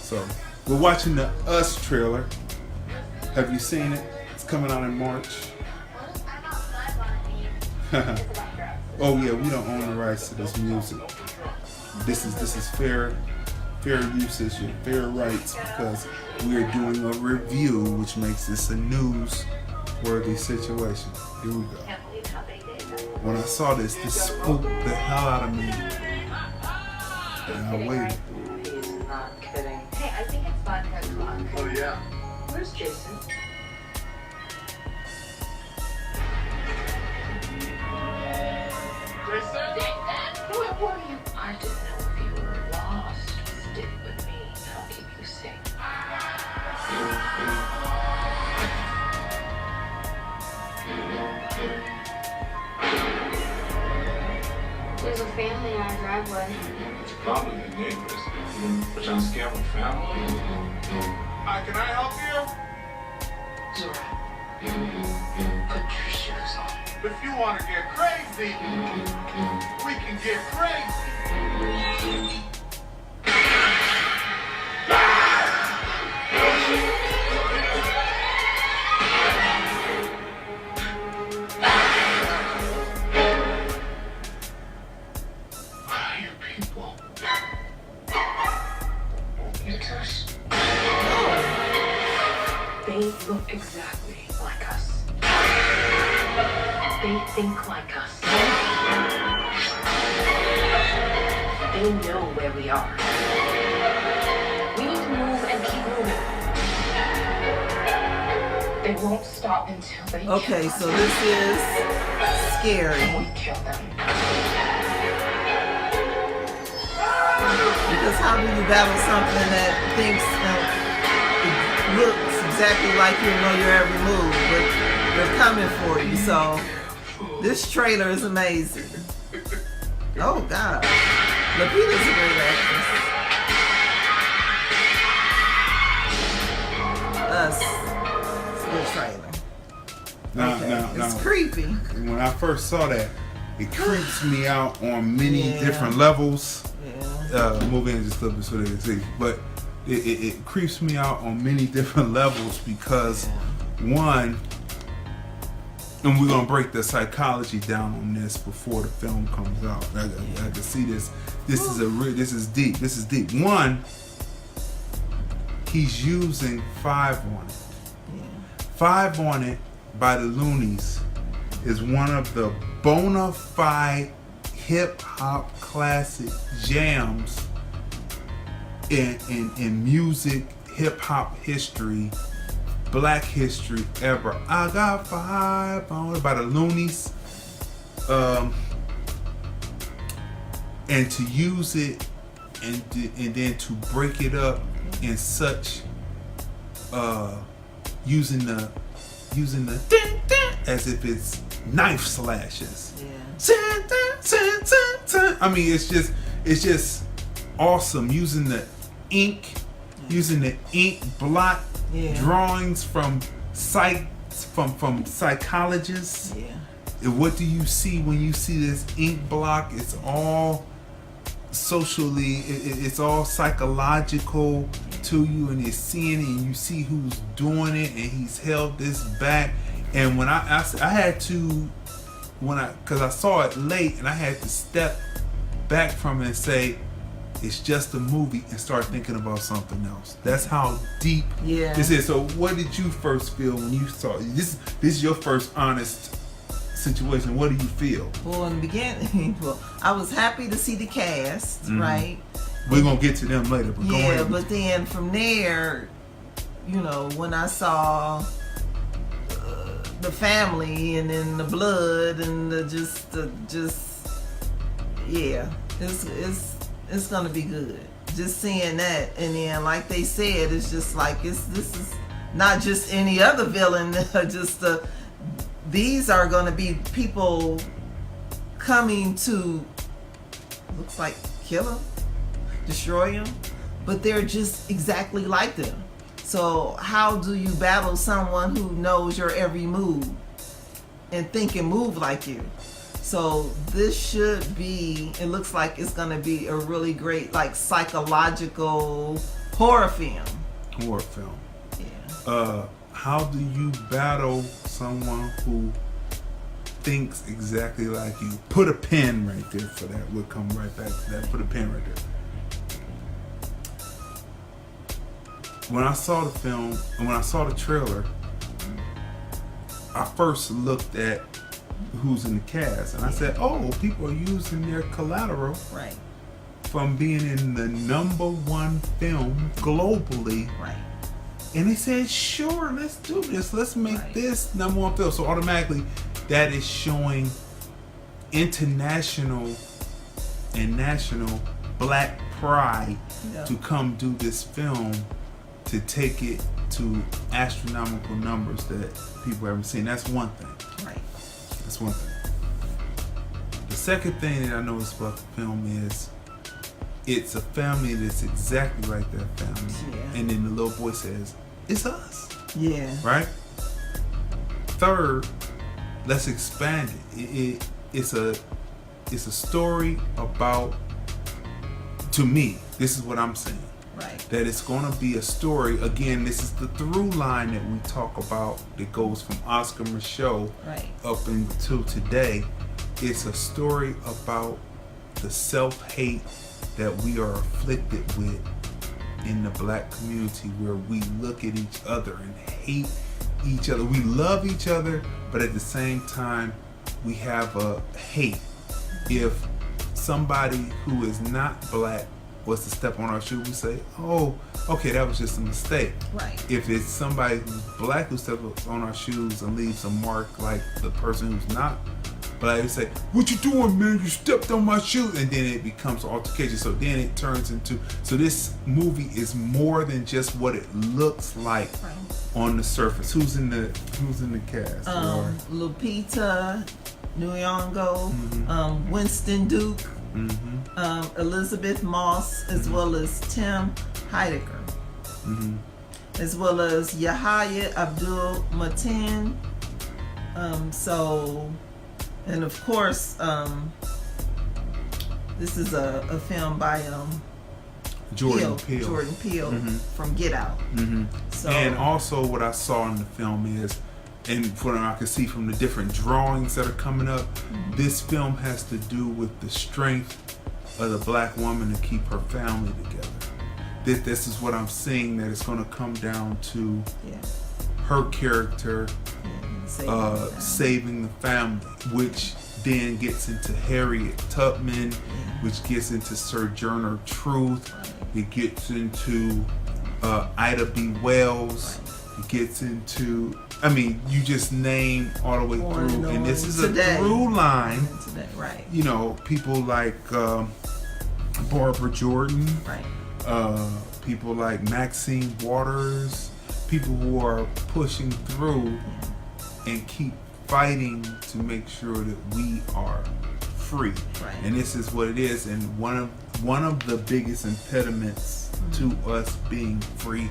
So we're watching the Us trailer. Have you seen it? It's coming out in March. Oh yeah, we don't own the rights to this music. This is fair usage and fair rights because we're doing a review, which makes this a newsworthy situation. Here we go. When I saw this spooked the hell out of me. And I waited. He's not kidding. Hey, I think it's 5 o'clock. Oh yeah. Where's Jason? Where were you? I didn't know if you were lost. Stick with me. I'll keep you safe. There's a family in our driveway. It's probably the neighbors. But y'all scared of family? Hi, can I help you? Zora, put your shoes on. If you want to get crazy, we can get crazy. You people. Eaters. They look exactly like us. They think like us. They know where we are. We need to move and keep moving. They won't stop until they kill Okay, us. so this is scary And we kill them. because how do you battle something that thinks it looks exactly like you know your every move, but they're coming for you? So this trailer is amazing. Oh God, Lupita's a great actress. Us, it's a good trailer. It's creepy. When I first saw that, it creeps me out on many Yeah. different levels. Yeah. Move in just a little bit so they can see. But it creeps me out on many different levels because one, and we're gonna break the psychology down on this before the film comes out. I can see this. This is deep. This is deep. One, he's using 5 on it. Yeah. 5 on it by the Loonies is one of the bona fide hip hop classic jams in music, hip hop history, black history ever. I got 5 on it by the Loonies. And to use it and then to break it up in such using the ding, ding, as if it's knife slashes. Yeah. I mean, it's just awesome using the ink block drawings from psychologists. Yeah. And what do you see when you see this ink block? It's all socially, it's all psychological to you, and you're seeing it, and you see who's doing it, and he's held this back. And when I had to, because I saw it late, and I had to step back from it and say, it's just a movie, and start thinking about something else. That's how deep this is. So what did you first feel when you saw it? This is your first honest situation. What do you feel? Well, in the beginning, I was happy to see the cast, right? We're gonna get to them later. But go ahead. But then from there, when I saw the family and then the blood and it's gonna be good. Just seeing that, and then like they said, it's just like this is not just any other villain. These are gonna be people coming to, looks like, kill them, destroy them, but they're just exactly like them. So how do you battle someone who knows your every move and think and move like you? So this should be, it looks like it's gonna be a really great, like, psychological Horror film. Horror film. Yeah. How do you battle someone who thinks exactly like you? Put a pin right there for that. We'll come right back to that. Put a pin right there. When I saw the film and when I saw the trailer, I first looked at who's in the cast and I said, oh, people are using their collateral Right. from being in the #1 film globally. Right. And they said, sure, let's do this. Let's make Right. this #1 film. So automatically that is showing international and national black pride Yeah. to come do this film, to take it to astronomical numbers that people haven't seen. That's one thing. Right. That's one thing. The second thing that I noticed about the film is it's a family that's exactly like that family. Yeah. And then the little boy says, it's us. Yeah. Right? Third, let's expand it. It's a story about, to me, this is what I'm saying. Right. That it's going to be a story. Again, this is the through line that we talk about that goes from Oscar Michaud Right. up until today. It's a story about the self-hate that we are afflicted with in the black community, where we look at each other and hate each other. We love each other, but at the same time, we have a hate. If somebody who is not black was to step on our shoe, we say, oh, okay, that was just a mistake. Right. If it's somebody who's black who steps on our shoes and leaves a mark like the person who's not black, we say, what you doing, man? You stepped on my shoe. And then it becomes altercation. So then it turns into, so this movie is more than just what it looks like Right. on the surface. Who's in the cast? Or- Lupita Nyong'o, Mhm. Winston Duke, Mhm. Elizabeth Moss, as well as Tim Heidecker, Mhm. as well as Yahya Abdul Mateen. And of course, this is a film by Jordan Peele. Jordan Peele Mhm. from Get Out. Mhm. So, And also what I saw in the film is, and from what I can see from the different drawings that are coming up, this film has to do with the strength of the black woman to keep her family together. This is what I'm seeing, that it's going to come down to yeah, her character yeah, saving the family, which then gets into Harriet Tubman, which gets into Sojourner Truth, it gets into Ida B. Wells, it gets into, I mean, you just name all the way On through, and this is today. a through line. Today, right, You know, people like Barbara Jordan, right, people like Maxine Waters, people who are pushing through and keep fighting to make sure that we are free. Right. And this is what it is. And one of the biggest impediments to us being free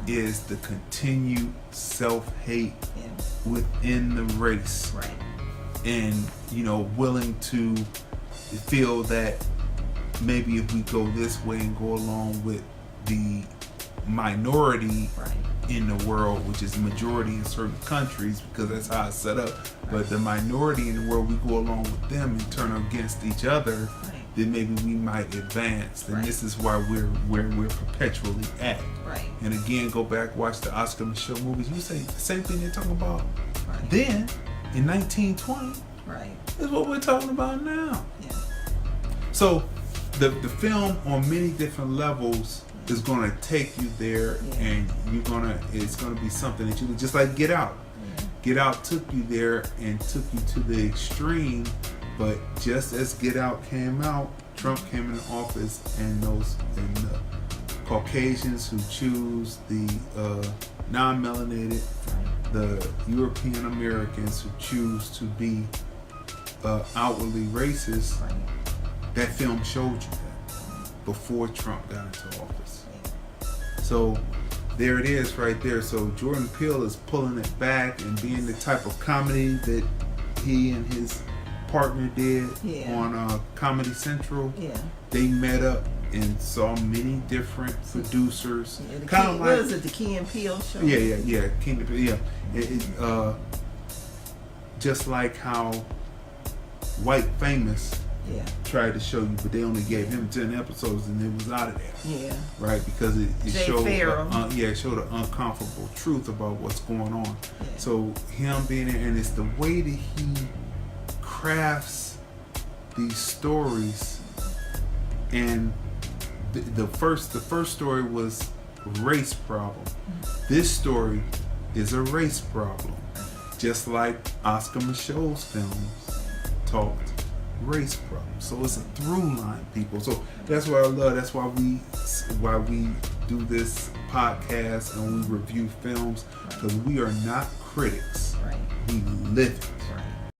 is the continued self-hate yeah, within the race. right, And, you know, willing to feel that maybe if we go this way and go along with the minority right, in the world, which is majority in certain countries because that's how it's set up, but the minority in the world, we go along with them and turn against each other, right, then maybe we might advance. And Right. this is why we're where we're perpetually at. right, And again, go back, watch the Oscar Michaud movies. You say the same thing they're talking about right, then in 1920 right, is what we're talking about now. yeah, So the film on many different levels is going to take you there, Yeah. and it's going to be something that you just like Get Out. yeah, Get Out took you there and took you to the extreme, but just as Get Out came out, Trump came into office, and the Caucasians who choose the non-melanated, the European Americans who choose to be outwardly racist, right, that film showed you that before Trump got into office. So there it is right there. So Jordan Peele is pulling it back and being the type of comedy that he and his partner did Yeah. on Comedy Central. yeah, They met up and saw many different producers. Yeah, the Kind Key, of what like, is it, the Key and Peele show? yeah, Kingdom, yeah. Just like how White Famous Yeah. tried to show you, but they only gave him 10 episodes and it was out of there. Yeah. Right, because it Jay showed Farrell. it showed an uncomfortable truth about what's going on. Yeah. So him being there, and it's the way that he crafts these stories. And the first story was race problem. This story is a race problem, just like Oscar Michaud's films talked race problems. So it's a through line, people. So that's what I love. That's why we do this podcast and we review films, because we are not critics. Right. We live it.